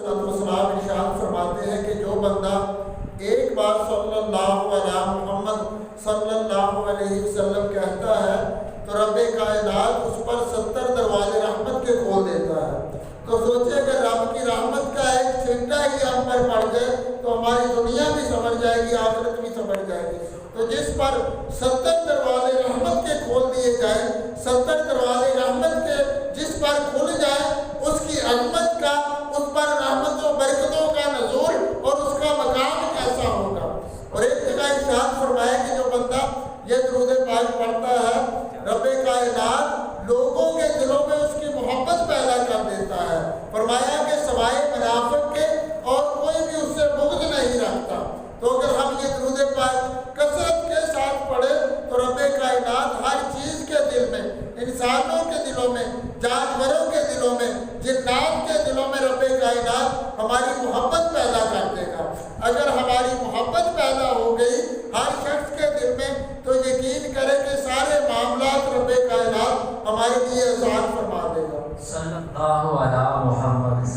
अलैहिस्सलाम इरशाद फरमाते हैं कि जो बंदा एक बार सल्लल्लाहु अला मुहम्मद सल्लल्लाहु अलैहि वसल्लम कहता है तो रब कायनात उस पर 70 दरवाजे रहमत के खोल देता है। तो सोचे अगर रब की रहमत का एक छिंटा ही हम पर पड़ जाए तो हमारी दुनिया भी समझ जाएगी, आखिरत भी समझ जाएगी। तो जिस पर 70 दरवाजे रहमत के खोल दिए जाए, 70 दरवाजे रहमत के जिस पर खुल जाए, उसकी अजमत का, उस पर रहमतों बरकतों का नज़ूल और उसका मकाम कैसा होगा। और एक जगह इरशाद फरमाया कि जो बंदा ये दुरूद पाक पढ़ता है, रब कायनात लोगों के दिलों में उसकी मोहब्बत पैदा कर देता है। फरमाया कि सवाए मुनाफिक के और कोई भी उससे बुग़्ज़ नहीं रखता। तो अगर हम ये दुरूद पाक कसरत के साथ पढ़े तो रब कायनात हर चीज़ के दिल में, इंसानों के दिलों में, जानवरों के दिलों में, जिन्नात के दिलों में रब कायनात हमारी मोहब्बत पैदा कर देगा। अगर हमारी मोहब्बत पैदा हो गई हर शख्स के दिल में तो यकीन करें कि सारे मामलात रब कायनात हमारे लिए आसान फरमा देगा। सल्लल्लाहु अलैहि मुहम्मद।